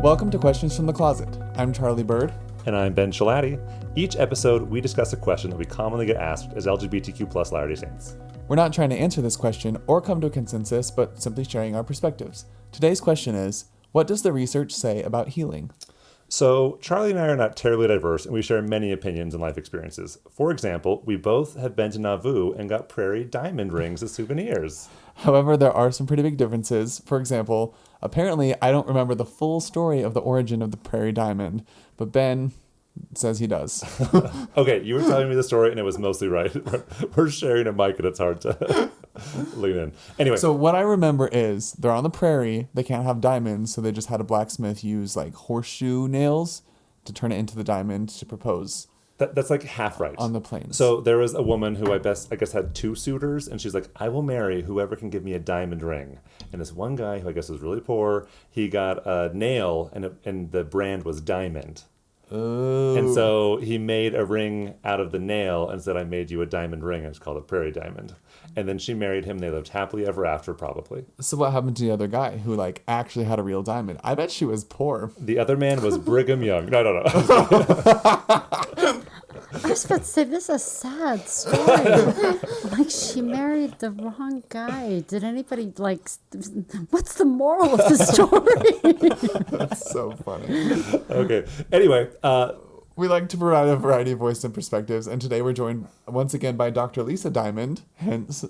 Welcome to Questions from the Closet. I'm Charlie Bird. And I'm Ben Shalati. Each episode, we discuss a question that we commonly get asked as LGBTQ plus Latter-day Saints. We're not trying to answer this question or come to a consensus, but simply sharing our perspectives. Today's question is, what does the research say about healing? So, Charlie and I are not terribly diverse, and we share many opinions and life experiences. For example, we both have been to Nauvoo and got prairie diamond rings as souvenirs. However, there are some pretty big differences. For example, apparently I don't remember the full story of the origin of the prairie diamond, but Ben says he does. Okay, you were telling me the story, and it was mostly right. We're sharing a mic, and it's hard to lean in. Anyway. So what I remember is they're on the prairie. They can't have diamonds, so they just had a blacksmith use like horseshoe nails to turn it into the diamond to propose. That's like half right. On the plains. So there was a woman who I guess had two suitors, and she's like, I will marry whoever can give me a diamond ring. And this one guy, who I guess was really poor, he got a nail, and the brand was diamond. Oh. And so he made a ring out of the nail and said, I made you a diamond ring. And it's called a prairie diamond. And then she married him. They lived happily ever after, probably. So what happened to the other guy who like actually had a real diamond? I bet she was poor. The other man was Brigham Young. No. I was about to say, this is a sad story. Like, she married the wrong guy. Did anybody, what's the moral of the story? That's so funny. Okay. Anyway. We like to provide a variety of voice and perspectives, and today we're joined once again by Dr. Lisa Diamond, hence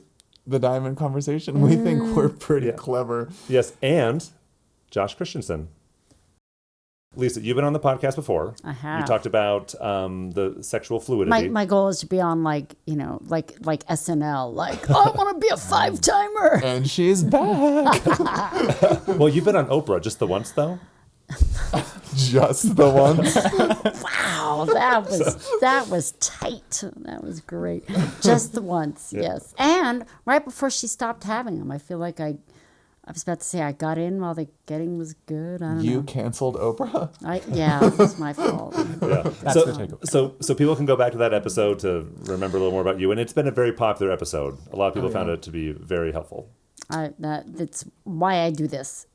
the Diamond Conversation. We think we're pretty clever. Yes, and Josh Christensen. Lisa, you've been on the podcast before. I have. You talked about the sexual fluidity. My goal is to be on like SNL, I want to be a 5-timer. And she's back. Well, you've been on Oprah just the once, though. Just the once. Wow, that was tight. That was great. Just the once, yes. And right before she stopped having them, I feel like I was about to say I got in while the getting was good. I don't know. You canceled Oprah? It was my fault. Yeah. That's the takeaway. So people can go back to that episode to remember a little more about you. And it's been a very popular episode. A lot of people found it to be very helpful. That's why I do this.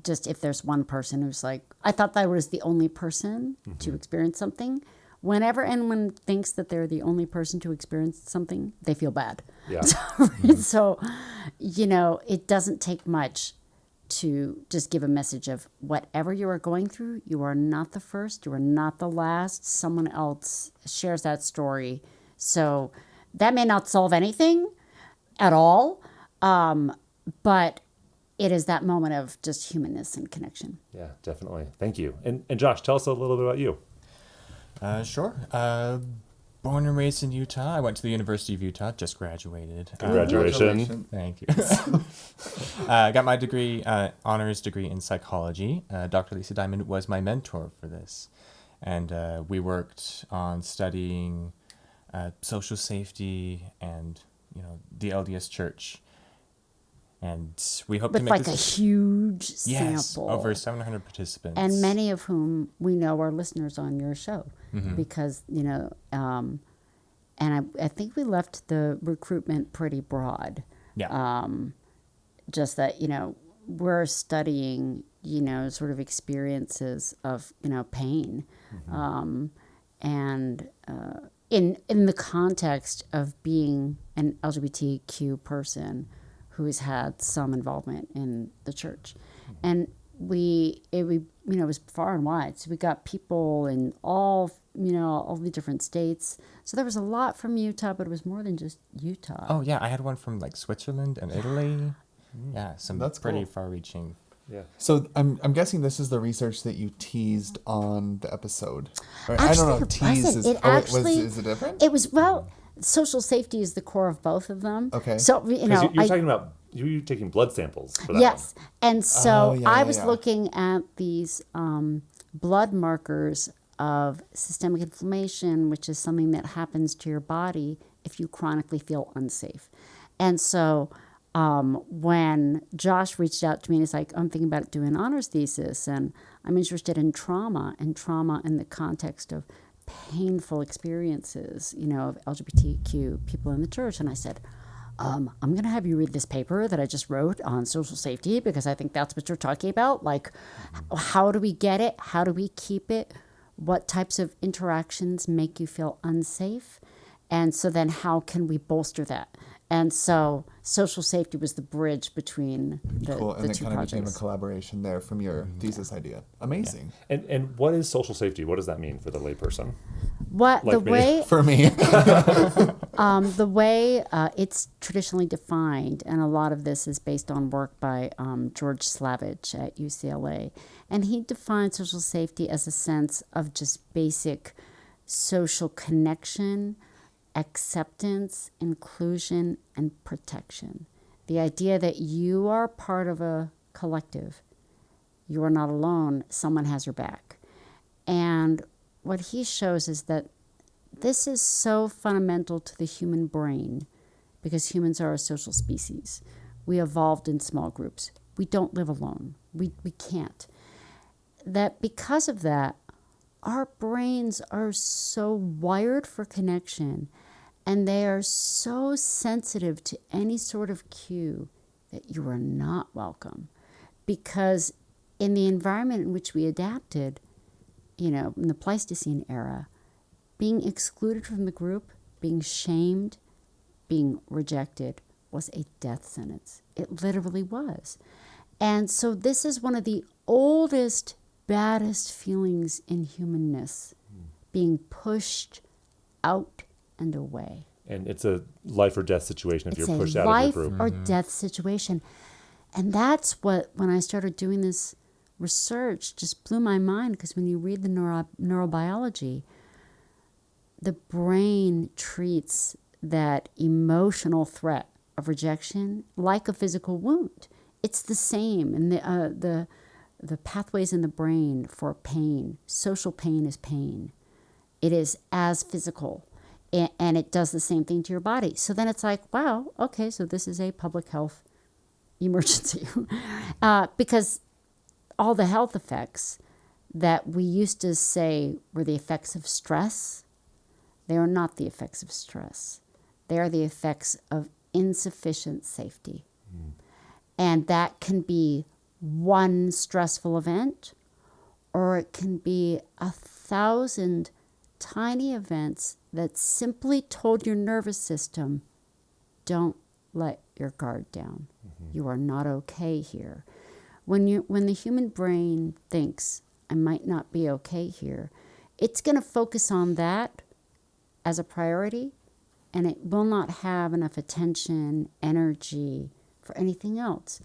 Just if there's one person who's like, I thought that I was the only person to experience something. Whenever anyone thinks that they're the only person to experience something, they feel bad. Yeah. So, it doesn't take much to just give a message of whatever you are going through, you are not the first, you are not the last. Someone else shares that story. So that may not solve anything at all, but it is that moment of just humanness and connection. Yeah, definitely. Thank you. And Josh, tell us a little bit about you. Sure. Born and raised in Utah. I went to the University of Utah, just graduated. Congratulations. Thank you. Got my degree, honors degree in psychology. Dr. Lisa Diamond was my mentor for this. And we worked on studying social safety and, the LDS Church. And we hope to make a huge sample. Yes, over 700 participants. And many of whom we know are listeners on your show. Because, and I think we left the recruitment pretty broad. Yeah. Just that, we're studying, sort of experiences of, pain. And in the context of being an LGBTQ person who has had some involvement in the church. And it was far and wide. So we got people in all the different states. So there was a lot from Utah, but it was more than just Utah. Oh, yeah. I had one from Switzerland and Italy. Yeah, That's pretty cool. far-reaching. Yeah. So I'm guessing this is the research that you teased on the episode. Or, Actually, I don't know if it tease wasn't. is it different? It was, social safety is the core of both of them. Okay. So, You're talking about you taking blood samples for that. Yes. And so I was yeah. looking at these blood markers of systemic inflammation, which is something that happens to your body if you chronically feel unsafe. And so when Josh reached out to me and he's like, I'm thinking about doing an honors thesis and I'm interested in trauma in the context of painful experiences, of LGBTQ people in the church. And I said, I'm going to have you read this paper that I just wrote on social safety because I think that's what you're talking about. Like, how do we get it? How do we keep it? What types of interactions make you feel unsafe? And so then how can we bolster that? And so social safety was the bridge between the, Cool. the And it two kind of became a projects. collaboration there from your thesis idea. Amazing. And what is social safety? What does that mean for the layperson? What Like the me. way For me. the way it's traditionally defined, and a lot of this is based on work by George Slavich at UCLA, and he defines social safety as a sense of just basic social connection, acceptance, inclusion, and protection. The idea that you are part of a collective, you are not alone, someone has your back. And what he shows is that this is so fundamental to the human brain because humans are a social species. We evolved in small groups. We don't live alone. We can't. That because of that, our brains are so wired for connection and they are so sensitive to any sort of cue that you are not welcome. Because in the environment in which we adapted, in the Pleistocene era, being excluded from the group, being shamed, being rejected was a death sentence. It literally was. And so this is one of the oldest, baddest feelings in humanness, being pushed out and away. And it's a life or death situation if It's you're a pushed out of life your group. or death situation. And that's what, when I started doing this research, just blew my mind because when you read the neurobiology, the brain treats that emotional threat of rejection like a physical wound. It's the same. And the pathways in the brain for pain, social pain is pain. It is as physical. And it does the same thing to your body. So then it's like, wow, okay, so this is a public health emergency. Because all the health effects that we used to say were the effects of stress, they are not the effects of stress. They are the effects of insufficient safety. And that can be one stressful event, or it can be 1,000 tiny events that simply told your nervous system, don't let your guard down. You are not okay here. When the human brain thinks, I might not be okay here, it's going to focus on that as a priority, and it will not have enough attention, energy for anything else.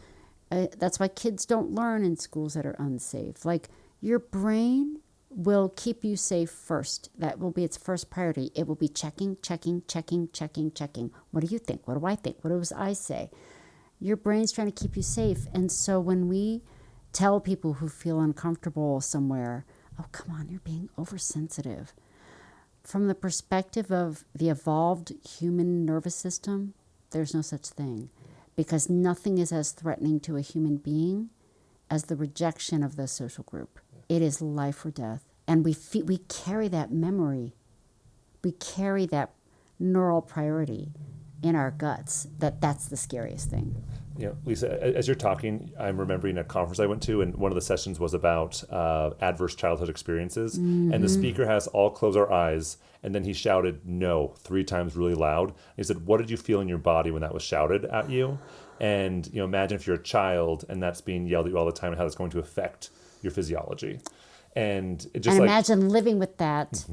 That's why kids don't learn in schools that are unsafe. Like, your brain will keep you safe first. That will be its first priority. It will be checking. What do you think? What do I think? What do I say? Your brain's trying to keep you safe. And so when we tell people who feel uncomfortable somewhere, oh, come on, you're being oversensitive. From the perspective of the evolved human nervous system, there's no such thing. Because nothing is as threatening to a human being as the rejection of the social group. It is life or death. And we carry that memory. We carry that neural priority in our guts, that's the scariest thing. Lisa, as you're talking, I'm remembering a conference I went to, and one of the sessions was about adverse childhood experiences. And the speaker has all close our eyes, and then he shouted no 3 times really loud. He said, what did you feel in your body when that was shouted at you? And imagine if you're a child and that's being yelled at you all the time and how that's going to affect your physiology. And it just imagine living with that.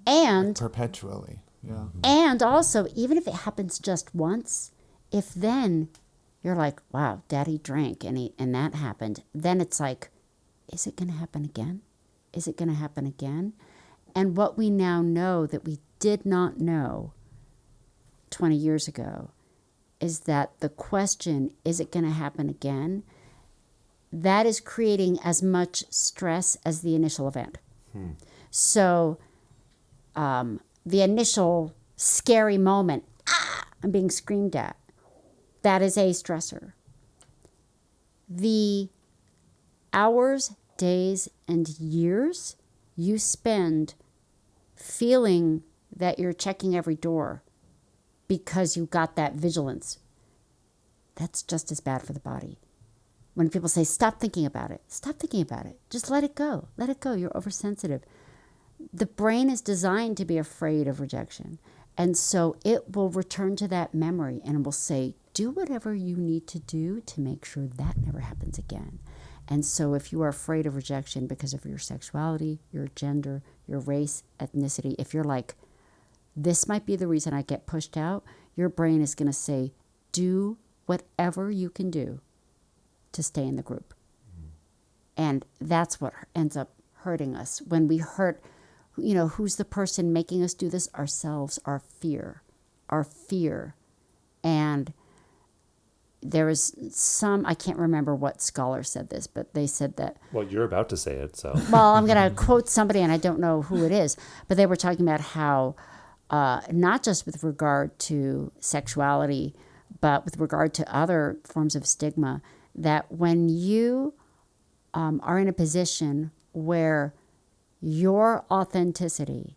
And Perpetually. Yeah. And also, even if it happens just once, if then you're like, wow, daddy drank and that happened, then it's like, is it going to happen again? Is it going to happen again? And what we now know that we did not know 20 years ago is that the question, is it going to happen again? That is creating as much stress as the initial event. So the initial scary moment, I'm being screamed at, that is a stressor. The hours, days, and years you spend feeling that you're checking every door because you got that vigilance, that's just as bad for the body. When people say, stop thinking about it, stop thinking about it. Just let it go. Let it go. You're oversensitive. The brain is designed to be afraid of rejection. And so it will return to that memory and will say, do whatever you need to do to make sure that never happens again. And so if you are afraid of rejection because of your sexuality, your gender, your race, ethnicity, if you're like, this might be the reason I get pushed out, your brain is going to say, do whatever you can do to stay in the group. And that's what ends up hurting us. When we hurt, who's the person making us do this? Ourselves, our fear. And there is I can't remember what scholar said this, but they said that. Well, you're about to say it, so. Well, I'm going to quote somebody, and I don't know who it is, but they were talking about how, not just with regard to sexuality, but with regard to other forms of stigma, that when you are in a position where your authenticity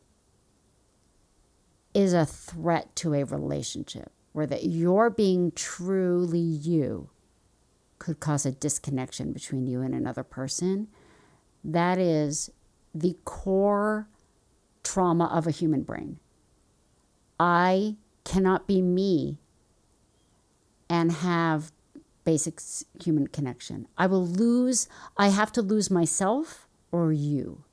is a threat to a relationship, where that your being truly you could cause a disconnection between you and another person, that is the core trauma of a human brain. I cannot be me and have basic human connection. I have to lose myself or you.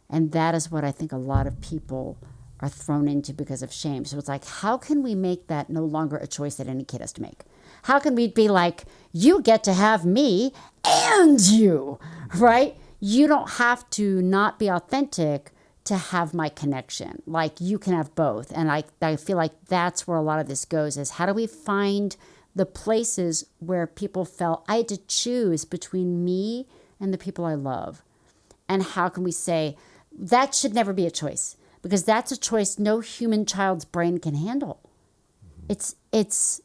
And that is what I think a lot of people are thrown into because of shame. So it's like, how can we make that no longer a choice that any kid has to make? How can we be like, you get to have me and you, right? You don't have to not be authentic to have my connection. Like, you can have both. And I feel like that's where a lot of this goes, is how do we find the places where people felt I had to choose between me and the people I love? And how can we say that should never be a choice? Because that's a choice no human child's brain can handle. It's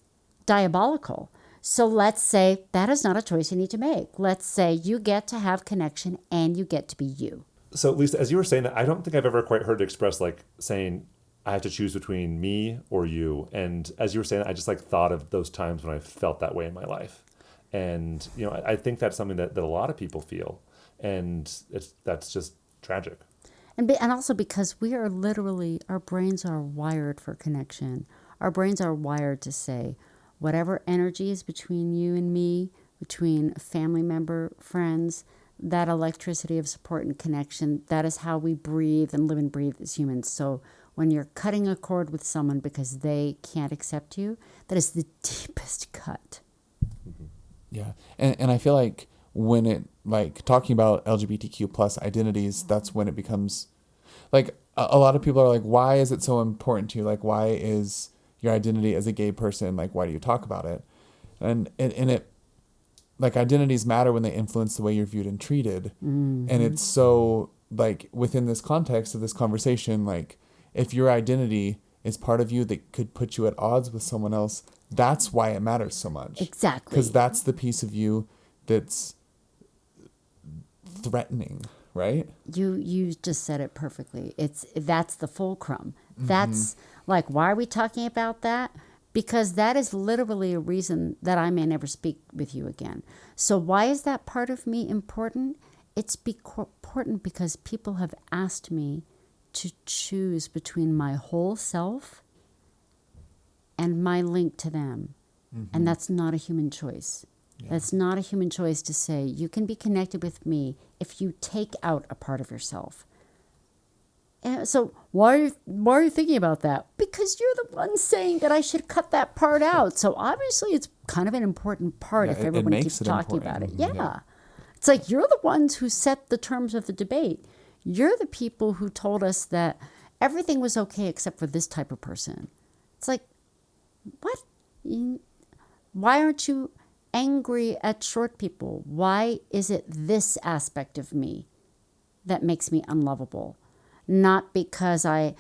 diabolical. So let's say that is not a choice you need to make. Let's say you get to have connection and you get to be you. So, Lisa, as you were saying that, I don't think I've ever quite heard it expressed like saying, I have to choose between me or you. And as you were saying, I just thought of those times when I felt that way in my life. And, I think that's something that a lot of people feel. And that's just tragic. And also because we are literally, our brains are wired for connection. Our brains are wired to say, whatever energy is between you and me, between a family member, friends, that electricity of support and connection, that is how we breathe and live and breathe as humans. So when you're cutting a cord with someone because they can't accept you, that is the deepest cut. Mm-hmm. Yeah. And I feel like when it, talking about LGBTQ plus identities, that's when it becomes, a lot of people are like, why is it so important to you? Why is your identity as a gay person, why do you talk about it? And it, identities matter when they influence the way you're viewed and treated. Mm-hmm. And it's so, within this context of this conversation, if your identity is part of you that could put you at odds with someone else, that's why it matters so much. Exactly. Because that's the piece of you that's threatening, right? You just said it perfectly. That's the fulcrum. Mm-hmm. That's why are we talking about that? Because that is literally a reason that I may never speak with you again. So why is that part of me important? It's important because people have asked me to choose between my whole self and my link to them. Mm-hmm. And that's not a human choice. Yeah. That's not a human choice to say, you can be connected with me if you take out a part of yourself. And so why are you thinking about that? Because you're the one saying that I should cut that part out. So obviously it's kind of an important part if everyone keeps talking about it. Yeah. It's like you're the ones who set the terms of the debate. You're the people who told us that everything was okay except for this type of person. It's like, what? Why aren't you angry at short people? Why is it this aspect of me that makes me unlovable? Not because I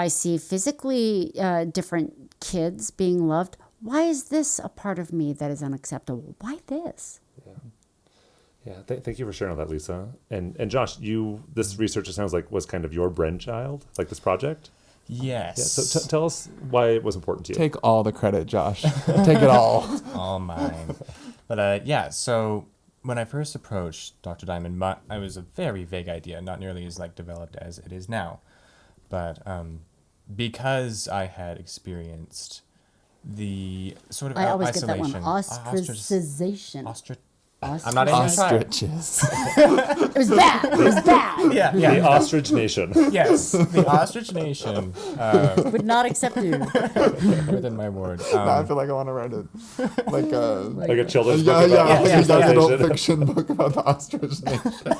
see physically different kids being loved. Why is this a part of me that is unacceptable? Why this? Yeah. Thank you for sharing all that, Lisa. And Josh, this research, it sounds like, was kind of your brainchild, this project? Yes. Yeah, so tell us why it was important to you. Take all the credit, Josh. Take it all. All mine. But yeah, so when I first approached Dr. Diamond, I was a very vague idea, not nearly as like developed as it is now. But because I had experienced the sort of I always isolation, get that one. Ostracization. I'm not even trying. Ostriches. It was bad. It was bad. Yeah, The yeah. ostrich nation. Yes, the ostrich nation Would not accept you. within my ward. Now I feel like I want to write it like a Like a children's book about young ostrich adult nation. fiction book about the ostrich nation.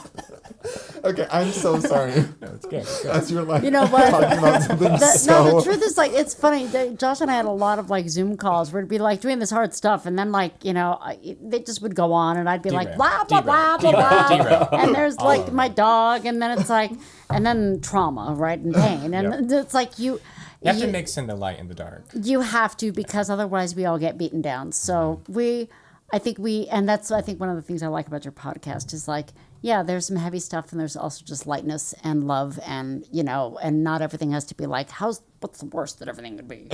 Okay, I'm so sorry. No, it's good. It's good. As you're like You know what? talking about something No, the truth is, like, it's funny. Josh and I had a lot of like Zoom calls where it'd be like doing this hard stuff, and then like they just would go on, and I'd be like blah blah blah blah blah, and there's like my dog, and then it's like, and then trauma, right, and pain, and it's like You have to mix in the light and the dark. you have to, because otherwise we all get beaten down. So and that's I think one of the things I like about your podcast is like, yeah, there's some heavy stuff, and there's also just lightness and love, and and not everything has to be like, what's the worst that everything could be.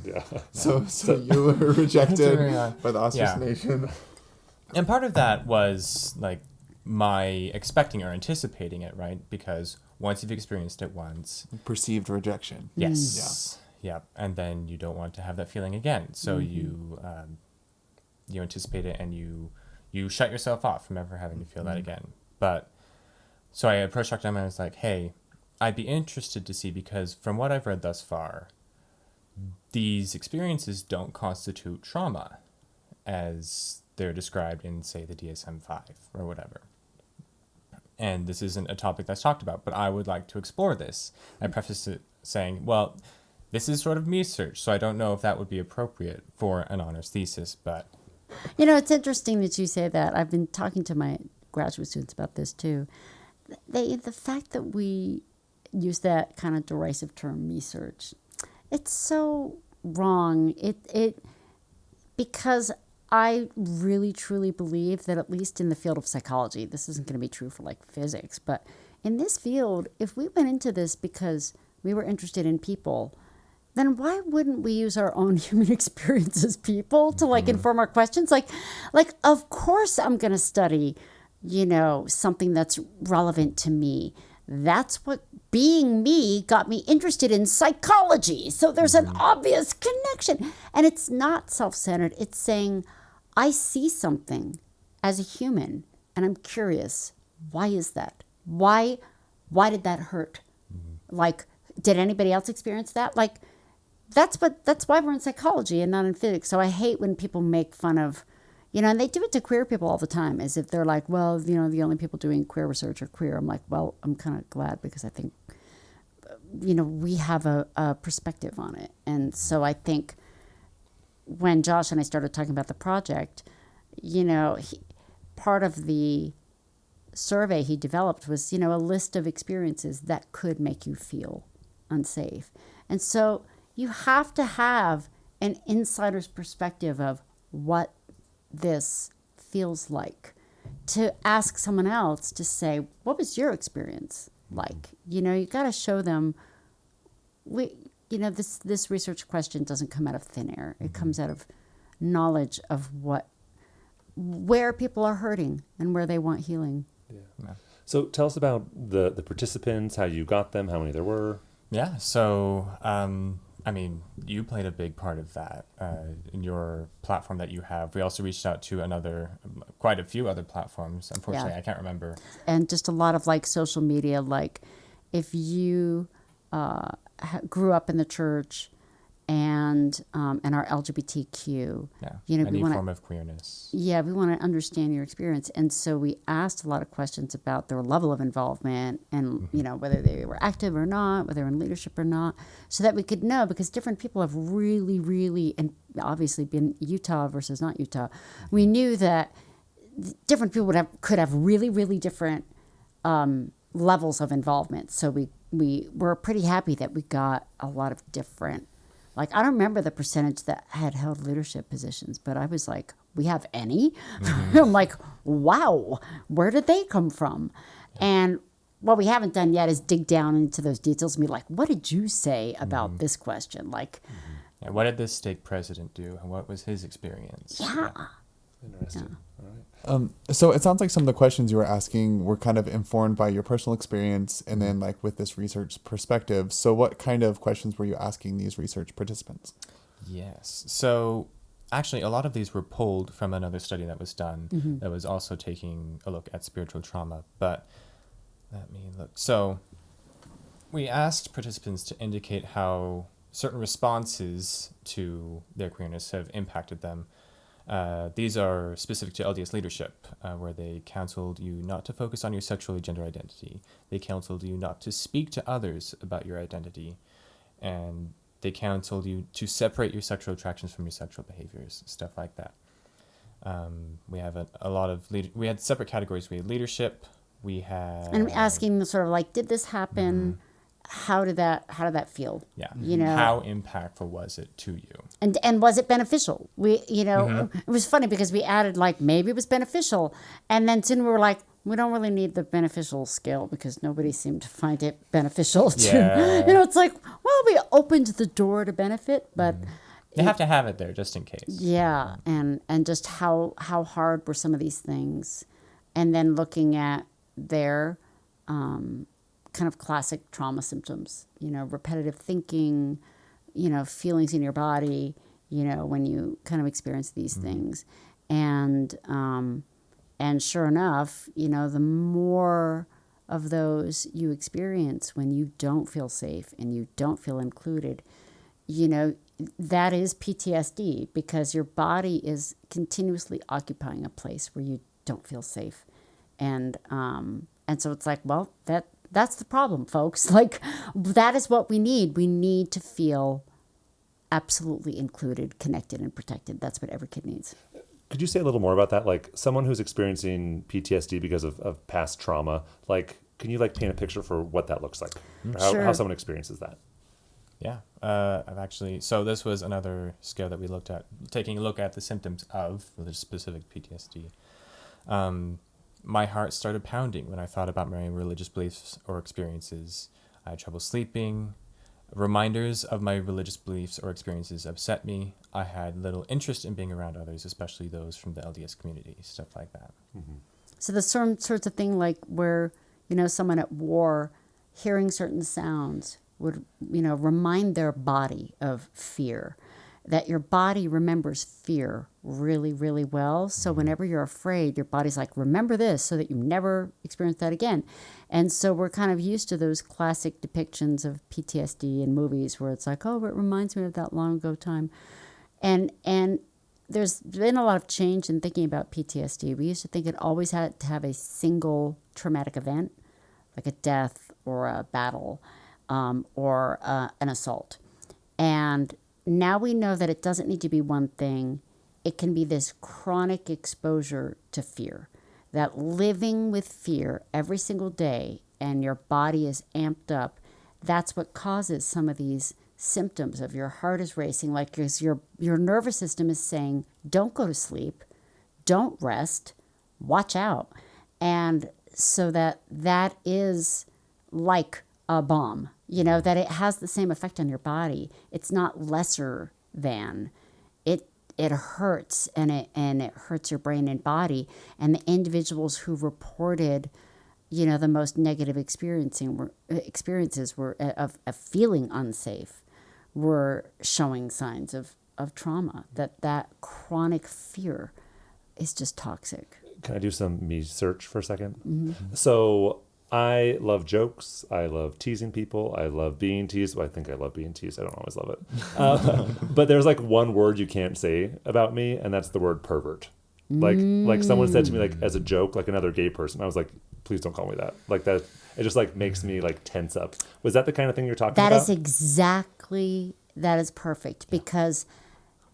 Yeah. So you were rejected by the ostrich Yeah. nation. And part of that was like my expecting or anticipating it, right? Because once you've experienced it once, Perceived rejection. yes, yeah, and then you don't want to have that feeling again. So you anticipate it, and you shut yourself off from ever having to feel that again. But so I approached Dr. Diamond and I was like, hey, I'd be interested to see, because from what I've read thus far, these experiences don't constitute trauma as they're described in, say, the DSM-5 or whatever. And this isn't a topic that's talked about, but I would like to explore this. I preface it saying, well, this is sort of research, so I don't know if that would be appropriate for an honors thesis, but... It's interesting that you say that. I've been talking to my graduate students about this too. The fact that we use that kind of derisive term, research, it's so wrong. Because I really truly believe that, at least in the field of psychology, this isn't going to be true for like physics, but in this field, if we went into this because we were interested in people, then why wouldn't we use our own human experience as people to like inform our questions? Like of course I'm going to study, something that's relevant to me. That's what being me got me interested in psychology. So there's an obvious connection. And it's not self-centered. It's saying, I see something as a human and I'm curious. Why is that? Why did that hurt? Like, did anybody else experience that? Like, that's why we're in psychology and not in physics. So I hate when people make fun of, and they do it to queer people all the time, as if they're like, well, the only people doing queer research are queer. I'm like, well, I'm kind of glad, because I think, we have a perspective on it. And so I think when Josh and I started talking about the project, part of the survey he developed was, a list of experiences that could make you feel unsafe. And so you have to have an insider's perspective of what this feels like, to ask someone else to say, what was your experience like? You got to show them, this research question doesn't come out of thin air. It comes out of knowledge of where people are hurting and where they want healing. Yeah. So tell us about the participants, how you got them, how many there were. Yeah, so, you played a big part of that in your platform that you have. We also reached out to quite a few other platforms. Unfortunately, I can't remember. And just a lot of like social media, like if you grew up in the church and are LGBTQ, Any form of queerness. Yeah, we want to understand your experience. And so we asked a lot of questions about their level of involvement and, whether they were active or not, whether they're in leadership or not, so that we could know, because different people have really, really, and obviously been Utah versus not Utah. We knew that different people could have really, really different levels of involvement. So we were pretty happy that we got a lot of different. Like, I don't remember the percentage that had held leadership positions, but I was like, we have any? I'm like, wow, where did they come from? And what we haven't done yet is dig down into those details and be like, what did you say about this question? Like, Yeah, what did this stake president do, and what was his experience? yeah. Interesting. All right. So it sounds like some of the questions you were asking were kind of informed by your personal experience and then like with this research perspective. So what kind of questions were you asking these research participants? Yes. So actually, a lot of these were pulled from another study that was done that was also taking a look at spiritual trauma. But let me look. So we asked participants to indicate how certain responses to their queerness have impacted them. These are specific to LDS leadership, where they counseled you not to focus on your sexual or gender identity. They counseled you not to speak to others about your identity. And they counseled you to separate your sexual attractions from your sexual behaviors, stuff like that. We have a lot of, we had separate categories. We had leadership, we had... And asking them sort of like, did this happen? How did that feel? Yeah. You know, how impactful was it to you? And was it beneficial? It was funny because we added like, maybe it was beneficial. And then soon we were like, we don't really need the beneficial scale because nobody seemed to find it beneficial. Yeah. It's like, well, we opened the door to benefit, but You have to have it there just in case. yeah. And just how hard were some of these things? And then looking at their kind of classic trauma symptoms, repetitive thinking, feelings in your body, when you kind of experience these things. And sure enough, the more of those you experience when you don't feel safe and you don't feel included, that is PTSD because your body is continuously occupying a place where you don't feel safe. And so it's like, well, that's the problem, folks. Like, that is what we need. We need to feel absolutely included, connected, and protected. That's what every kid needs. Could you say a little more about that? Like someone who's experiencing PTSD because of past trauma, like, can you like paint a picture for what that looks like? Or how someone experiences that? Yeah, I've actually, so this was another scale that we looked at, taking a look at the symptoms of the specific PTSD. My heart started pounding when I thought about my religious beliefs or experiences. I had trouble sleeping. Reminders of my religious beliefs or experiences upset me. I had little interest in being around others, especially those from the LDS community, stuff like that. Mm-hmm. So the sorts of thing like where, someone at war hearing certain sounds would, remind their body of fear, that your body remembers fear really, really well. So whenever you're afraid, your body's like, remember this so that you never experience that again. And so we're kind of used to those classic depictions of PTSD in movies where it's like, oh, it reminds me of that long ago time. And there's been a lot of change in thinking about PTSD. We used to think it always had to have a single traumatic event, like a death or a battle or an assault. And now we know that it doesn't need to be one thing. It can be this chronic exposure to fear, that living with fear every single day and your body is amped up, that's what causes some of these symptoms of your heart is racing, like your nervous system is saying, don't go to sleep, don't rest, watch out. And so that is like a bomb, that it has the same effect on your body. It's not lesser than. It hurts and it hurts your brain and body. And the individuals who reported, the most negative experiences were of feeling unsafe were showing signs of trauma, that chronic fear is just toxic. Can I do some me search for a second? Mm-hmm. So I love jokes. I love teasing people. I love being teased. Well, I think I love being teased. I don't always love it. But there's like one word you can't say about me, and that's the word pervert. Like someone said to me, like as a joke, like another gay person. I was like, please don't call me that. Like that, it just like makes me like tense up. Was that the kind of thing you're talking about? That is perfect because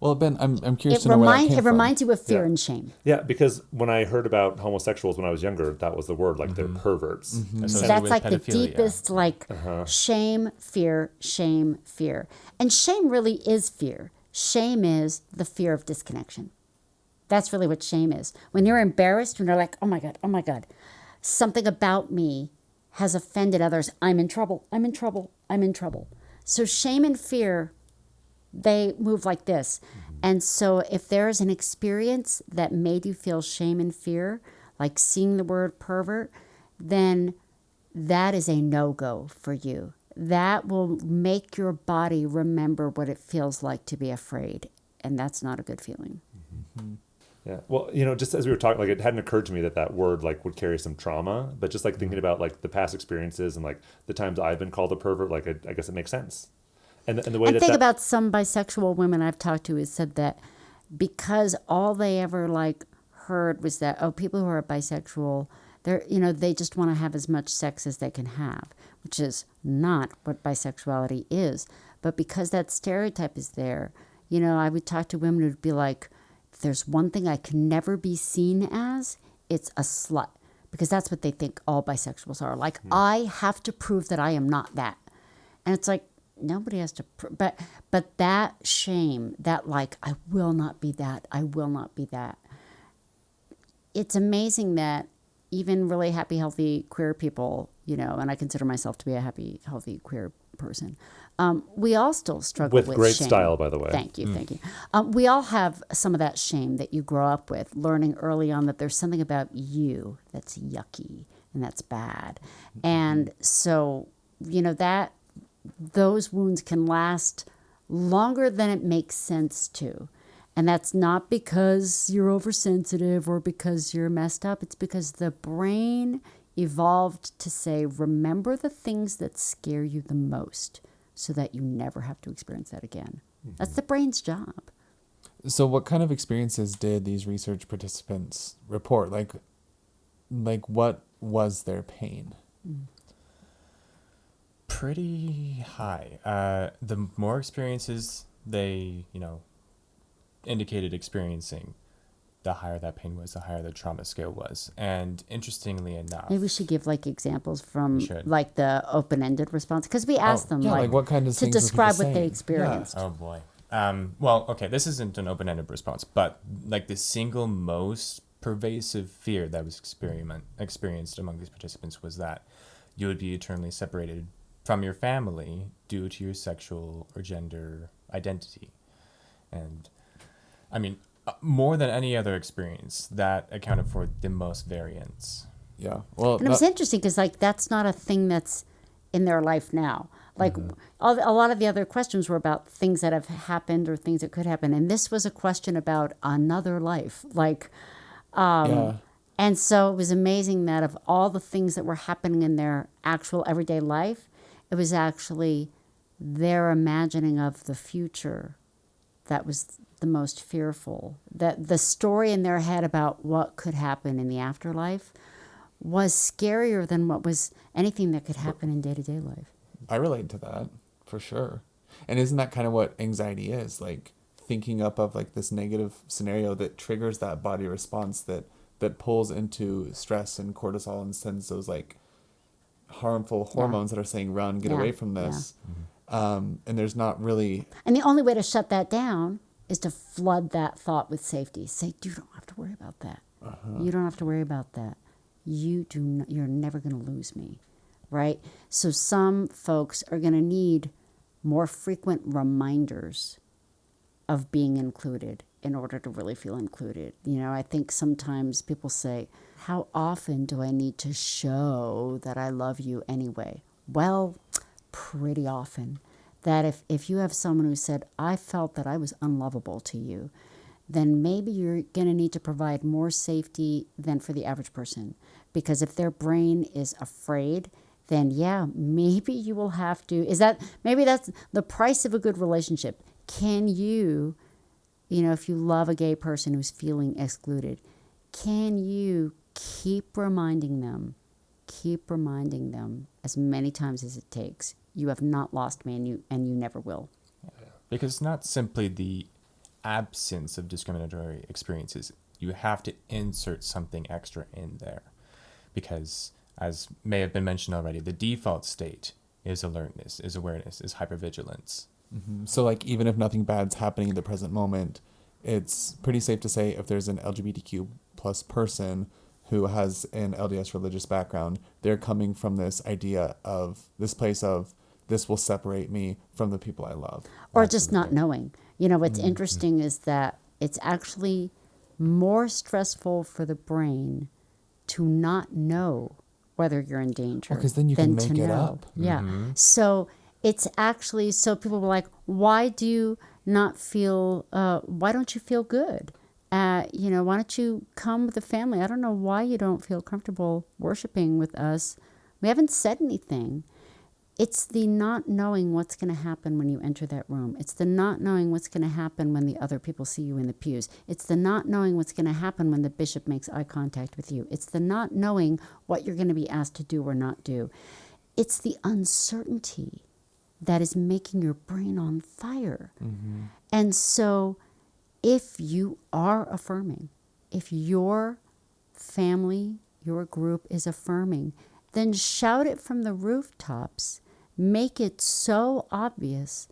Well, Ben, I'm curious to know where that came it from. reminds you of fear and shame. Yeah, because when I heard about homosexuals when I was younger, that was the word, like they're perverts. So that's like the deepest, shame, fear, and shame really is fear. Shame is the fear of disconnection. That's really what shame is. When you're embarrassed, when you're like, oh my God, something about me has offended others, I'm in trouble, I'm in trouble, I'm in trouble. So shame and fear, they move like this. And so if there is an experience that made you feel shame and fear, like seeing the word pervert, then that is a no-go for you. That will make your body remember what it feels like to be afraid. And that's not a good feeling. Yeah. Well, just as we were talking, like it hadn't occurred to me that word like would carry some trauma, but just like thinking about like the past experiences and like the times I've been called a pervert, like I guess it makes sense. And the way And think about some bisexual women I've talked to who said that because all they ever like heard was that, oh, people who are bisexual, they just want to have as much sex as they can have, which is not what bisexuality is. But because that stereotype is there, I would talk to women who'd be like, if there's one thing I can never be seen as, it's a slut. Because that's what they think all bisexuals are. Like, I have to prove that I am not that. And it's like, nobody has to, but that shame, that like, I will not be that, I will not be that. It's amazing that even really happy, healthy queer people, and I consider myself to be a happy, healthy queer person, we all still struggle with great shame. style, by the way. Thank you. We all have some of that shame that you grow up with, learning early on that there's something about you that's yucky and that's bad. And so, that those wounds can last longer than it makes sense to. And that's not because you're oversensitive or because you're messed up. It's because the brain evolved to say, remember the things that scare you the most so that you never have to experience that again. That's the brain's job. So what kind of experiences did these research participants report? Like what was their pain? Pretty high. The more experiences they, indicated experiencing, the higher that pain was, the higher the trauma scale was. And interestingly enough, Maybe we should give like examples from like the open-ended response, because we asked them like what kind of to things were people describe what they saying? experienced. oh boy. Well, okay, this isn't an open-ended response, but like the single most pervasive fear that was experienced among these participants was that you would be eternally separated from your family due to your sexual or gender identity. And I mean, more than any other experience, that accounted for the most variance. Yeah. Well, And it was interesting because like that's not a thing that's in their life now. Like a lot of the other questions were about things that have happened or things that could happen, and this was a question about another life. Like, and so it was amazing that of all the things that were happening in their actual everyday life, it was actually their imagining of the future that was the most fearful. That the story in their head about what could happen in the afterlife was scarier than what was anything that could happen in day-to-day life. I relate to that for sure. And isn't that kind of what anxiety is? Like thinking up of like this negative scenario that triggers that body response that pulls into stress and cortisol and sends those like harmful hormones that are saying, run, get away from this. And there's not really... And the only way to shut that down is to flood that thought with safety. Say, you don't have to worry about that. You don't have to worry about that. You're never going to lose me, right? So some folks are going to need more frequent reminders of being included in order to really feel included. I think sometimes people say, how often do I need to show that I love you anyway? Well, pretty often. That if you have someone who said, I felt that I was unlovable to you, then maybe you're going to need to provide more safety than for the average person. Because if their brain is afraid, then maybe you will have to, maybe that's the price of a good relationship. Can you, if you love a gay person who's feeling excluded, can you keep reminding them as many times as it takes, you have not lost me and you never will. Because not simply the absence of discriminatory experiences, you have to insert something extra in there. Because, as may have been mentioned already, the default state is alertness, is awareness, is hypervigilance. So like even if nothing bad's happening in the present moment, it's pretty safe to say if there's an LGBTQ plus person who has an LDS religious background, they're coming from this idea of this place of this will separate me from the people I love. Or just not knowing. You know, what's interesting is that it's actually more stressful for the brain to not know whether you're in danger. Because then you can make it up. Yeah. So it's actually, so people were like, why do you not feel, why don't you feel good? You know, why don't you come with the family? I don't know why you don't feel comfortable worshiping with us. We haven't said anything. It's the not knowing what's going to happen when you enter that room. It's the not knowing what's going to happen when the other people see you in the pews. It's the not knowing what's going to happen when the bishop makes eye contact with you. It's the not knowing what you're going to be asked to do or not do. It's the uncertainty that is making your brain on fire. And so if you are affirming, if your family, your group is affirming, then shout it from the rooftops. Make it so obvious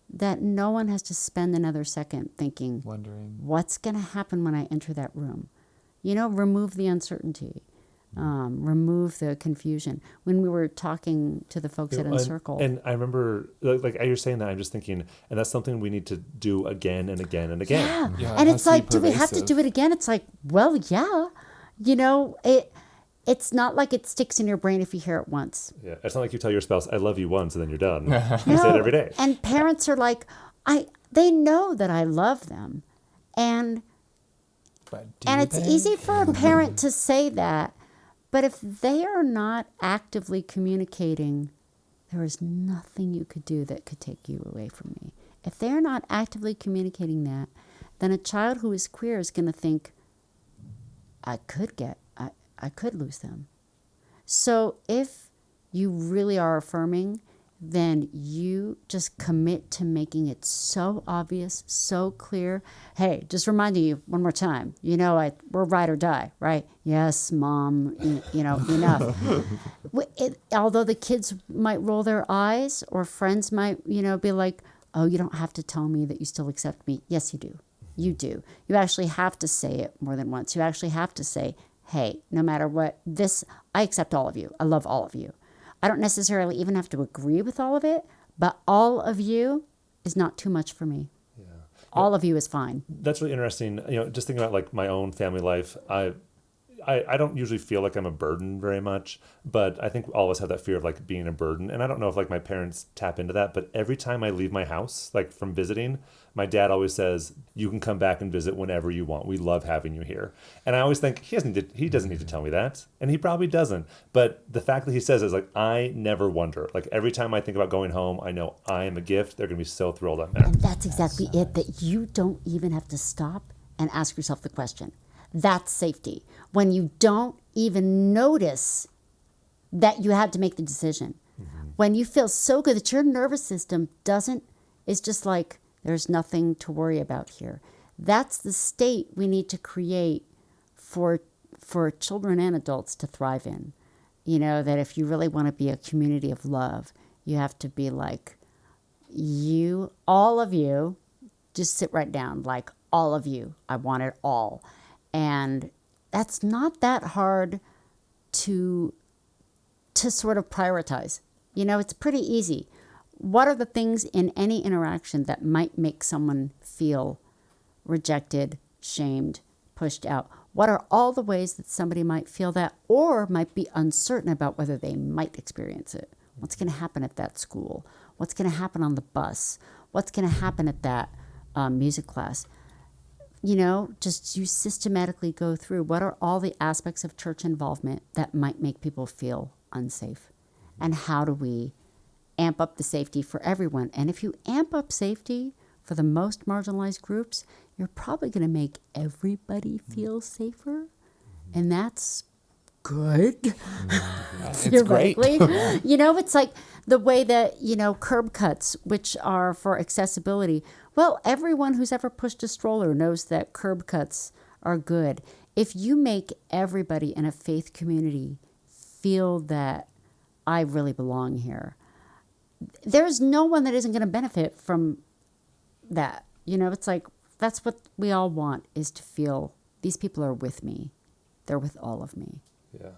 that no one has to spend another second thinking, Wondering. what's going to happen when I enter that room? You know, remove the uncertainty. Remove the confusion. When we were talking to the folks at Encircle. And I remember, like you're saying that, I'm just thinking, and that's something we need to do again and again and again. Yeah. Yeah, And it it's has to be like, do we have to pervasive. do it again? It's like, well, yeah. You know, it's not like it sticks in your brain if you hear it once. Yeah, it's not like you tell your spouse, I love you once, and then you're done. You say it every day. And parents are like, they know that I love them. And But it's easy for a parent to say that, but if they are not actively communicating, there is nothing you could do that could take you away from me. If they're not actively communicating that, then a child who is queer is going to think, I could lose them. So if you really are affirming, then you just commit to making it so obvious, so clear. Hey, just reminding you one more time, you know, we're ride or die, right? Yes, Mom, you know, enough. Although the kids might roll their eyes or friends might, you know, be like, oh, you don't have to tell me that you still accept me. Yes, you do. You do. You actually have to say it more than once. You actually have to say, hey, no matter what, I accept all of you. I love all of you. I don't necessarily even have to agree with all of it, but all of you is not too much for me. Yeah. All of you is fine. That's really interesting. You know, just thinking about like my own family life, I don't usually feel like I'm a burden very much, but I think all of us have that fear of like being a burden. And I don't know if like my parents tap into that, but every time I leave my house, like from visiting, my dad always says, you can come back and visit whenever you want. We love having you here. And I always think he doesn't need to tell me that. And he probably doesn't. But the fact that he says is like, I never wonder. Like every time I think about going home, I know I am a gift. They're going to be so thrilled I'm there. And that's exactly it, that you don't even have to stop and ask yourself the question. That's safety. When you don't even notice that you had to make the decision. When you feel so good that your nervous system is just like, there's nothing to worry about here. That's the state we need to create for children and adults to thrive in. You know, that if you really want to be a community of love, you have to be like, all of you, just sit right down, like all of you. I want it all. And that's not that hard to sort of prioritize. You know, it's pretty easy. What are the things in any interaction that might make someone feel rejected, shamed, pushed out? What are all the ways that somebody might feel that or might be uncertain about whether they might experience it? What's going to happen at that school? What's going to happen on the bus? What's going to happen at that music class? You know, just you systematically go through what are all the aspects of church involvement that might make people feel unsafe? And how do we amp up the safety for everyone? And if you amp up safety for the most marginalized groups, you're probably going to make everybody feel safer. And that's good. It's great. You know, it's like the way that, you know, curb cuts, which are for accessibility. Well, everyone who's ever pushed a stroller knows that curb cuts are good. If you make everybody in a faith community feel that I really belong here, there's no one that isn't going to benefit from that. You know, it's like, that's what we all want, is to feel these people are with me. They're with all of me. Yeah.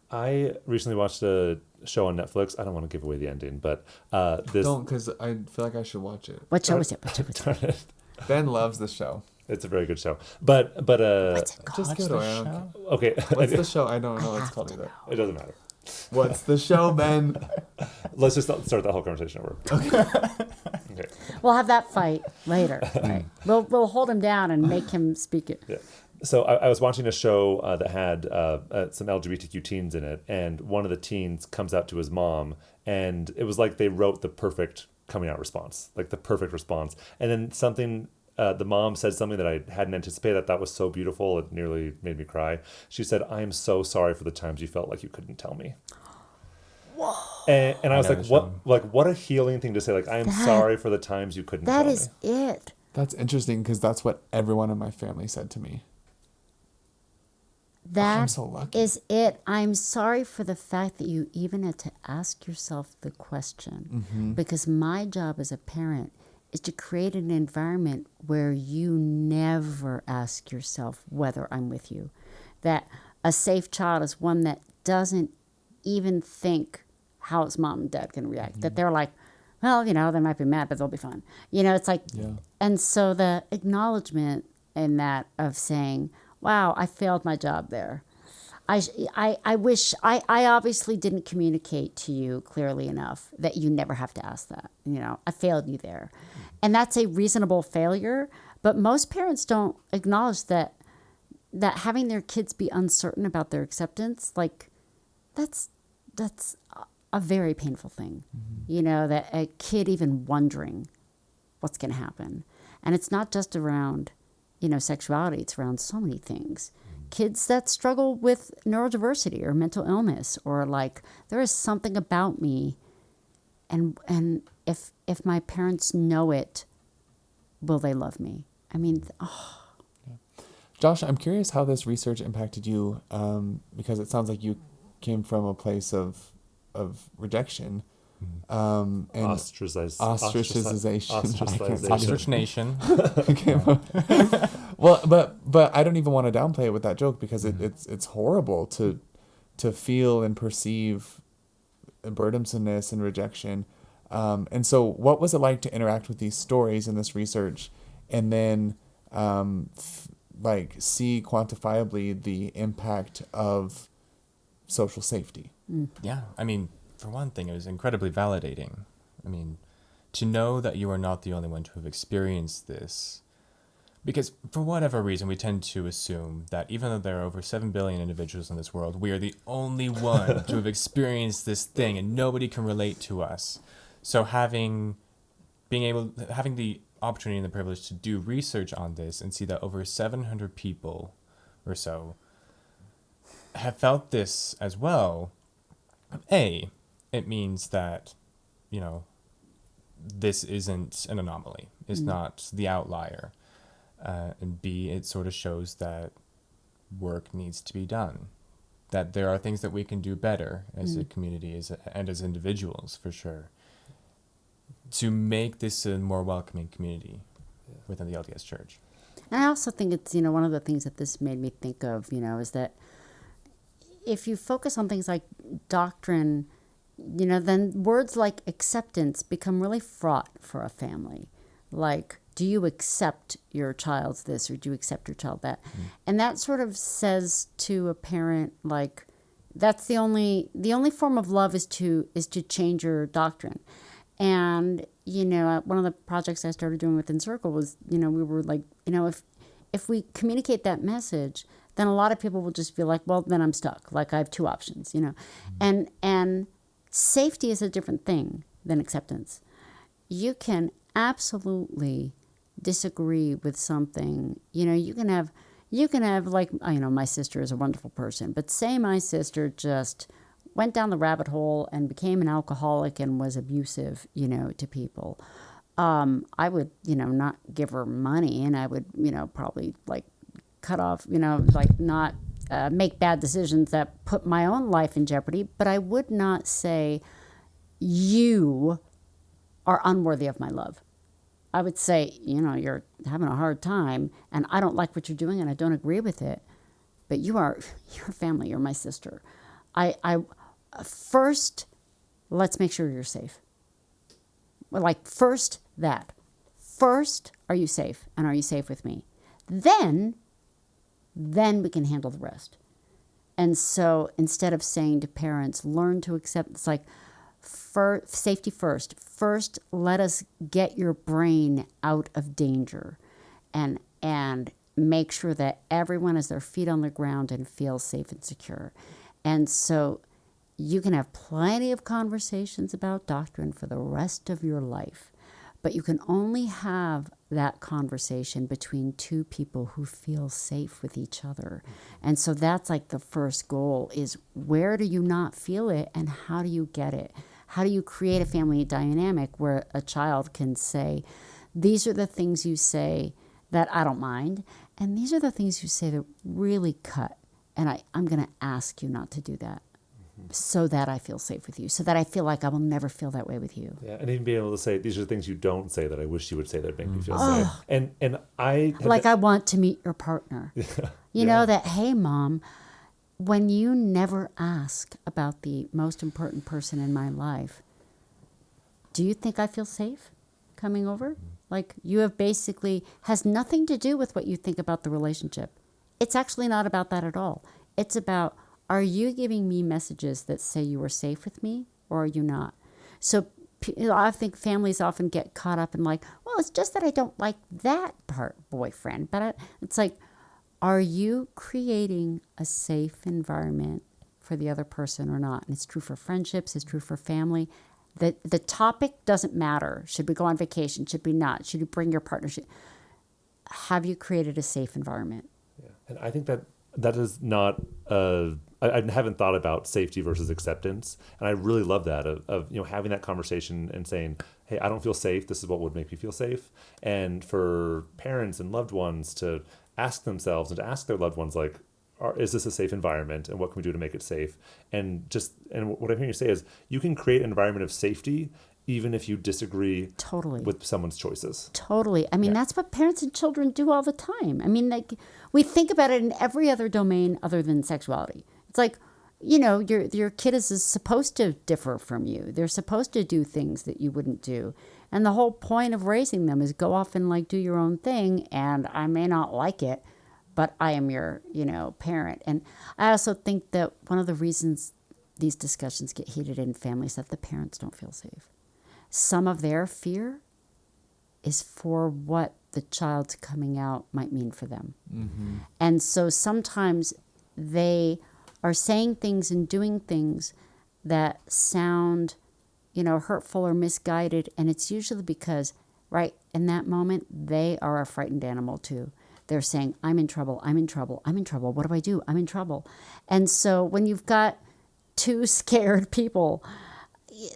I recently watched a show on Netflix. I don't want to give away the ending, but this. Don't, because I feel like I should watch it. What show is it? What show is it? Ben loves the show. It's a very good show. But What's it called? Just Watch go to the it. I don't show. care. okay, What's the show? I don't know what it's called either. it doesn't matter. What's the show, Ben? Let's just start the whole conversation over. Okay. We'll have that fight later. Right? We'll hold him down and make him speak it. Yeah. So I was watching a show that had some LGBTQ teens in it, and one of the teens comes out to his mom, and it was like they wrote the perfect coming out response, like the perfect response. And then the mom said something that I hadn't anticipated. I thought was so beautiful, it nearly made me cry. She said, "I am so sorry for the times you felt like you couldn't tell me." Whoa. And I was like, what a healing thing to say. Like, I am sorry for the times you couldn't tell me. That is it. That's interesting because that's what everyone in my family said to me. I'm That so lucky. is it. I'm sorry for the fact that you even had to ask yourself the question. Because my job as a parent is to create an environment where you never ask yourself whether I'm with you. That a safe child is one that doesn't even think how its mom and dad can react. That they're like, well, they might be mad, but they'll be fine. It's like, Yeah. and so the acknowledgement in that of saying, wow, I failed my job there. I wish, I obviously didn't communicate to you clearly enough that you never have to ask that. I failed you there. And that's a reasonable failure, but most parents don't acknowledge that having their kids be uncertain about their acceptance, like that's a very painful thing. That a kid even wondering what's going to happen. And it's not just around sexuality, it's around so many things. Kids that struggle with neurodiversity or mental illness, or like, there is something about me, and if my parents know it, will they love me? I mean, Josh, I'm curious how this research impacted you, because it sounds like you came from a place of and Ostracization. Ostrich Nation. Well, but I don't even want to downplay it with that joke, because it's horrible to feel and perceive burdensomeness and rejection. And so what was it like to interact with these stories in this research, and then see quantifiably the impact of social safety? Yeah, I mean, for one thing, it was incredibly validating. I mean, to know that you are not the only one to have experienced this. Because for whatever reason, we tend to assume that even though there are over 7 billion individuals in this world, we are the only one to have experienced this thing, and nobody can relate to us. So having the opportunity and the privilege to do research on this and see that over 700 people or so have felt this as well, it means that, this isn't an anomaly. It's not the outlier. And B, it sort of shows that work needs to be done, that there are things that we can do better as a community and as individuals, for sure, to make this a more welcoming community within the LDS Church. And I also think it's, one of the things that this made me think of, is that if you focus on things like doctrine, then words like acceptance become really fraught for a family. Like, do you accept your child's this, or do you accept your child that? And that sort of says to a parent, like, that's the only form of love is to change your doctrine. And, one of the projects I started doing within Circle was, we were like, if we communicate that message, then a lot of people will just feel like, well, then I'm stuck. Like, I have two options, And safety is a different thing than acceptance. You can absolutely disagree with something. You can have like, my sister is a wonderful person, but say my sister just went down the rabbit hole and became an alcoholic and was abusive, to people. I would, not give her money, and I would, probably like cut off, not make bad decisions that put my own life in jeopardy, but I would not say, you are unworthy of my love. I would say, you're having a hard time, and I don't like what you're doing, and I don't agree with it, but you're family. You're my sister. I first, let's make sure you're safe. Like first that. First, are you safe? And are you safe with me? Then we can handle the rest. And so instead of saying to parents, learn to accept, it's like safety first. First, let us get your brain out of danger and make sure that everyone has their feet on the ground and feels safe and secure. And so you can have plenty of conversations about doctrine for the rest of your life, but you can only have that conversation between two people who feel safe with each other. And so that's like the first goal is, where do you not feel it and how do you get it? How do you create a family dynamic where a child can say, these are the things you say that I don't mind, and these are the things you say that really cut, and I'm going to ask you not to do that. So that I feel safe with you, so that I feel like I will never feel that way with you. Yeah, and even being able to say, these are the things you don't say that I wish you would say that make me feel safe. And I like I want to meet your partner. You know that, hey, Mom, when you never ask about the most important person in my life, do you think I feel safe coming over? Like, you have basically has nothing to do with what you think about the relationship. It's actually not about that at all. It's about, are you giving me messages that say you are safe with me, or are you not? So I think families often get caught up in like, well, it's just that I don't like that part, boyfriend. But it's like, are you creating a safe environment for the other person or not? And it's true for friendships. It's true for family. The topic doesn't matter. Should we go on vacation? Should we not? Should you bring your partner? Have you created a safe environment? Yeah. And I think that is not I haven't thought about safety versus acceptance, and I really love that of having that conversation and saying, hey, I don't feel safe, this is what would make me feel safe. And for parents and loved ones to ask themselves and to ask their loved ones, like, is this a safe environment, and what can we do to make it safe? And what I'm hearing you say is, you can create an environment of safety even if you disagree Totally with someone's choices. Totally. I mean, that's what parents and children do all the time. I mean, like, we think about it in every other domain other than sexuality. It's like, your kid is supposed to differ from you. They're supposed to do things that you wouldn't do. And the whole point of raising them is go off and like do your own thing. And I may not like it, but I am your, parent. And I also think that one of the reasons these discussions get heated in families is that the parents don't feel safe. Some of their fear is for what the child's coming out might mean for them. Mm-hmm. And so sometimes they are saying things and doing things that sound, hurtful or misguided. And it's usually because, right, in that moment, they are a frightened animal too. They're saying, I'm in trouble, I'm in trouble, I'm in trouble. What do I do? I'm in trouble. And so when you've got two scared people,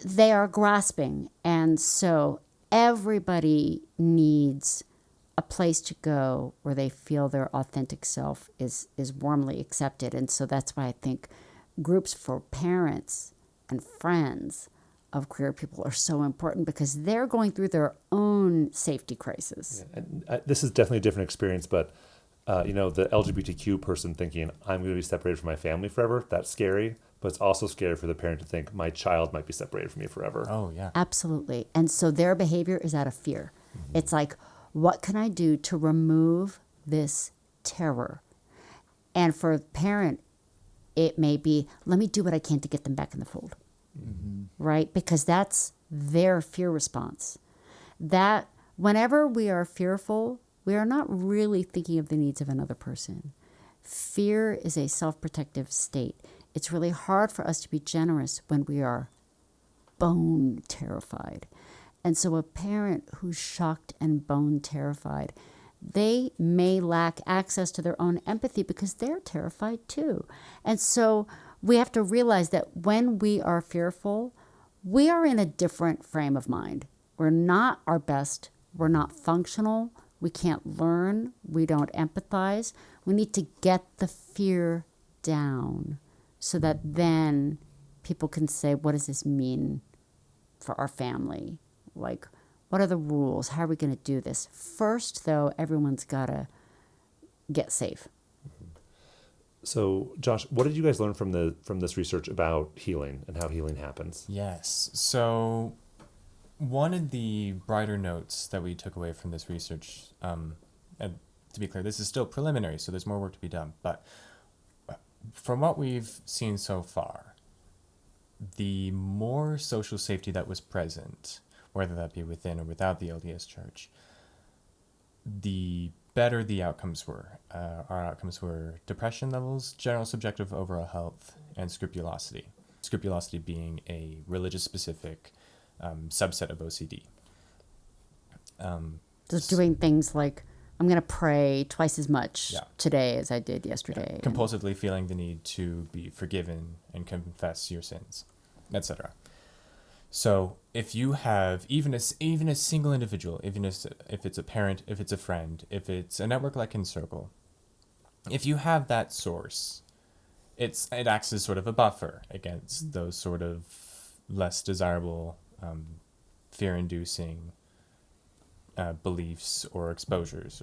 they are grasping. And so everybody needs a place to go where they feel their authentic self is warmly accepted. And so that's why I think groups for parents and friends of queer people are so important, because they're going through their own safety crisis. Yeah, and this is definitely a different experience, but the LGBTQ person thinking, I'm going to be separated from my family forever, that's scary. But it's also scary for the parent to think my child might be separated from me forever. Oh, yeah. Absolutely. And so their behavior is out of fear. Mm-hmm. It's like, what can I do to remove this terror? And for a parent, it may be, let me do what I can to get them back in the fold. Mm-hmm. Right? Because that's their fear response. That whenever we are fearful, we are not really thinking of the needs of another person. Fear is a self-protective state. It's really hard for us to be generous when we are bone terrified. And so a parent who's shocked and bone terrified, they may lack access to their own empathy because they're terrified too. And so we have to realize that when we are fearful, we are in a different frame of mind. We're not our best. We're not functional. We can't learn. We don't empathize. We need to get the fear down, so that then people can say, what does this mean for our family? Like, what are the rules? How are we going to do this? First, though, everyone's got to get safe. So, Josh, what did you guys learn from this research about healing and how healing happens? Yes. So one of the brighter notes that we took away from this research, and to be clear, this is still preliminary, so there's more work to be done. But from what we've seen so far, the more social safety that was present, whether that be within or without the LDS Church, the better the outcomes were. Our outcomes were depression levels, general subjective overall health, and scrupulosity. Scrupulosity being a religious-specific subset of OCD. Just doing things like, I'm going to pray twice as much Yeah. today as I did yesterday. Compulsively feeling the need to be forgiven and confess your sins, etc. So if you have even a single individual, even if it's a parent, if it's a friend, if it's a network like Encircle, if you have that source, it acts as sort of a buffer against those sort of less desirable, fear-inducing beliefs or exposures.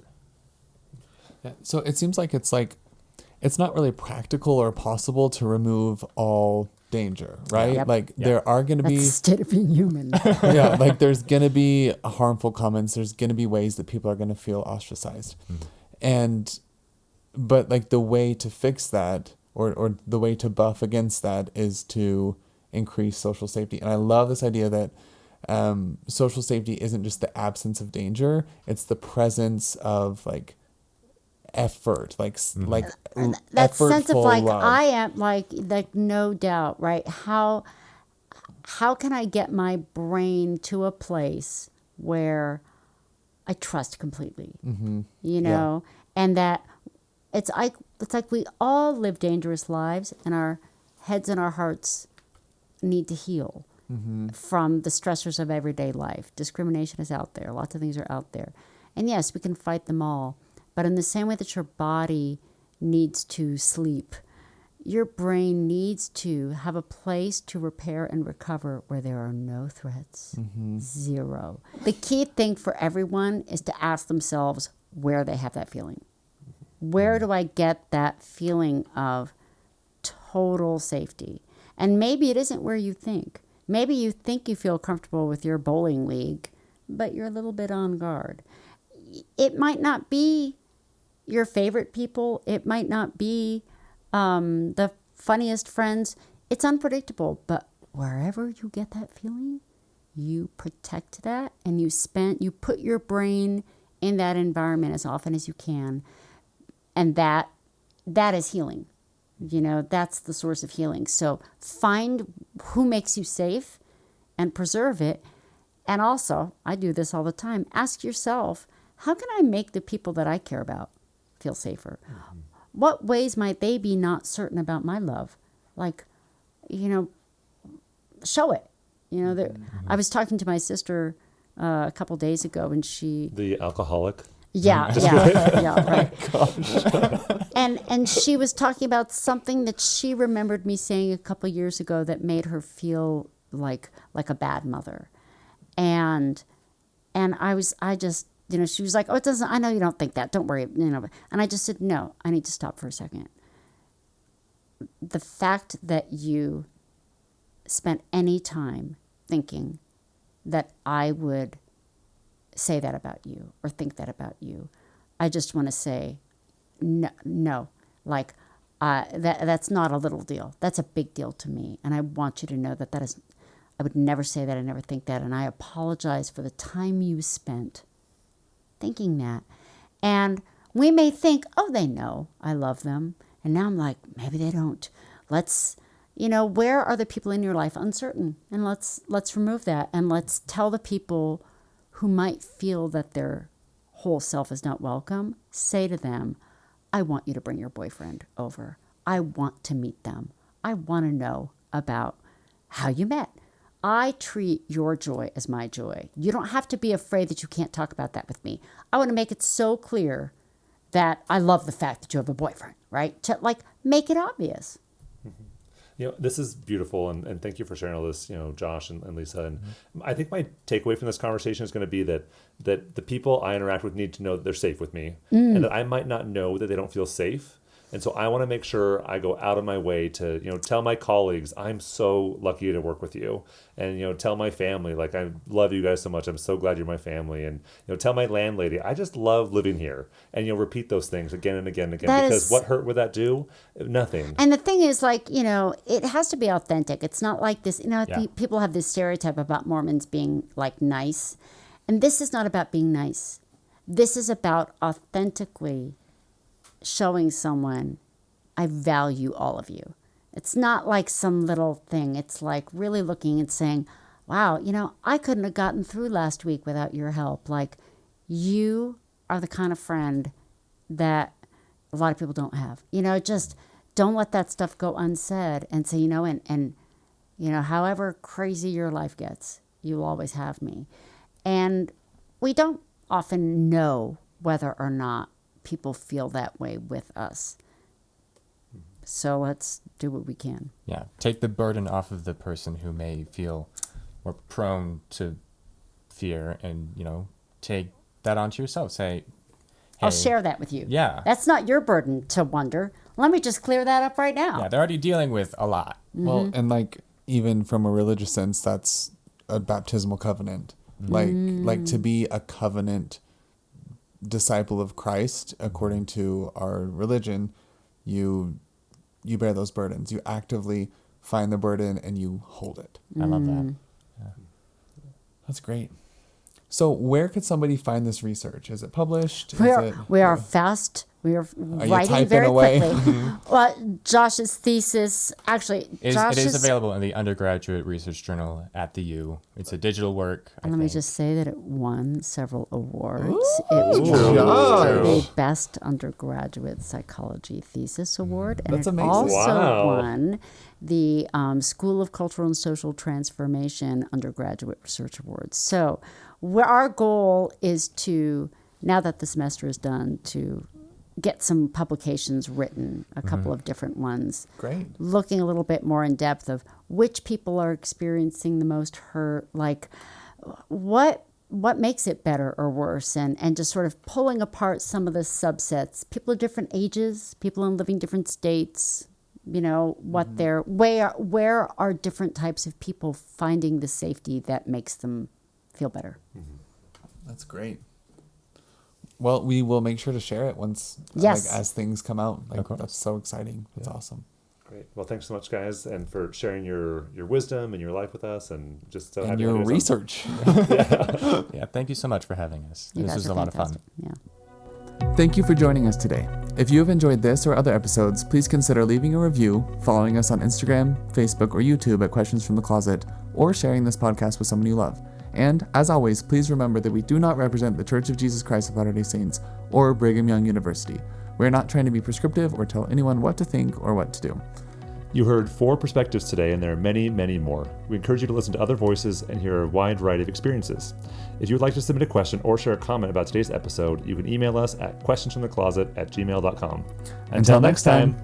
Yeah. So it seems like it's not really practical or possible to remove all danger, right? Yep. Like there are going to That's be the state of being human. yeah, like there's going to be harmful comments, there's going to be ways that people are going to feel ostracized. But like the way to fix that or the way to buff against that is to increase social safety. And I love this idea that social safety isn't just the absence of danger, it's the presence of like effort, like That sense of effortful like, love. I am like no doubt, right? How can I get my brain to a place where I trust completely, you know, and that it's like we all live dangerous lives and our heads and our hearts need to heal from the stressors of everyday life. Discrimination is out there. Lots of things are out there. And yes, we can fight them all. But in the same way that your body needs to sleep, your brain needs to have a place to repair and recover where there are no threats. Zero. The key thing for everyone is to ask themselves where they have that feeling. Where do I get that feeling of total safety? And maybe it isn't where you think. Maybe you think you feel comfortable with your bowling league, but you're a little bit on guard. It might not be your favorite people. It might not be the funniest friends. It's unpredictable, but wherever you get that feeling, you protect that and you put your brain in that environment as often as you can. And that is healing. You know, that's the source of healing. So find who makes you safe and preserve it. And also, I do this all the time. Ask yourself, how can I make the people that I care about feel safer? What ways might they be not certain about my love? Like, you know, show it. You know, I was talking to my sister a couple days ago, and The alcoholic. yeah, right. And she was talking about something that she remembered me saying a couple years ago that made her feel like a bad mother, and I just. You know, she was like, "Oh, it doesn't. I know you don't think that. Don't worry." You know, and I just said, "No, I need to stop for a second. The fact that you spent any time thinking that I would say that about you or think that about you, I just want to say, no. Like, that's not a little deal. That's a big deal to me, and I want you to know that is. I would never say that. I never think that, and I apologize for the time you spent." Thinking that. And we may think, oh, they know I love them. And now I'm like, maybe they don't. Let's, you know, where are the people in your life uncertain? And let's remove that. And let's tell the people who might feel that their whole self is not welcome, say to them, I want you to bring your boyfriend over. I want to meet them. I want to know about how you met. I treat your joy as my joy. You don't have to be afraid that you can't talk about that with me. I want to make it so clear that I love the fact that you have a boyfriend, right? To like make it obvious. You know, this is beautiful, and thank you for sharing all this, you know, Josh and Lisa. And I think my takeaway from this conversation is going to be that the people I interact with need to know that they're safe with me, and that I might not know that they don't feel safe, And so I want to make sure I go out of my way to, tell my colleagues, I'm so lucky to work with you. And, tell my family, like, I love you guys so much. I'm so glad you're my family. And, tell my landlady, I just love living here. And, repeat those things again and again and again. Because what hurt would that do? Nothing. And the thing is, like, it has to be authentic. It's not like this, people have this stereotype about Mormons being, like, nice. And this is not about being nice. This is about authentically showing someone, I value all of you. It's not like some little thing. It's like really looking and saying, wow, I couldn't have gotten through last week without your help. Like, you are the kind of friend that a lot of people don't have. Just don't let that stuff go unsaid and say, and however crazy your life gets, you'll always have me. And we don't often know whether or not people feel that way with us. So let's do what we can. Yeah, take the burden off of the person who may feel more prone to fear and, take that onto yourself. Say, hey, I'll share that with you. Yeah. That's not your burden to wonder. Let me just clear that up right now. Yeah, they're already dealing with a lot. Well, and like even from a religious sense, that's a baptismal covenant. Like to be a covenant disciple of Christ, according to our religion, you bear those burdens. You actively find the burden and you hold it. I love that. Yeah. That's great. So where could somebody find this research? Is it published? We are fast. We are writing typing very away? quickly. Well, Josh's thesis, actually, It is available in the undergraduate research journal at the U. It's a digital work. Let me just say that it won several awards. Ooh, It won Josh. the Best Undergraduate Psychology Thesis Award. And That's it amazing. also Wow. won the School of Cultural and Social Transformation Undergraduate Research Awards. So our goal is to, now that the semester is done, to get some publications written, a couple of different ones. Great. Looking a little bit more in depth of which people are experiencing the most hurt, like what makes it better or worse, and just sort of pulling apart some of the subsets. People of different ages, people in living different states, what where are different types of people finding the safety that makes them feel better. That's great. Well, we will make sure to share it once, Yes. as things come out. Of course. That's so exciting. That's awesome. Great. Well, thanks so much, guys, and for sharing your wisdom and your life with us, and just And having your you guys on. research. Yeah, thank you so much for having us. You This guys was are a lot of fun. fantastic. Yeah. Thank you for joining us today. If you have enjoyed this or other episodes, please consider leaving a review, following us on Instagram, Facebook, or YouTube at Questions from the Closet, or sharing this podcast with someone you love. And, as always, please remember that we do not represent the Church of Jesus Christ of Latter-day Saints or Brigham Young University. We are not trying to be prescriptive or tell anyone what to think or what to do. You heard 4 perspectives today, and there are many, many more. We encourage you to listen to other voices and hear a wide variety of experiences. If you would like to submit a question or share a comment about today's episode, you can email us at questionsfromthecloset@gmail.com. Until next time.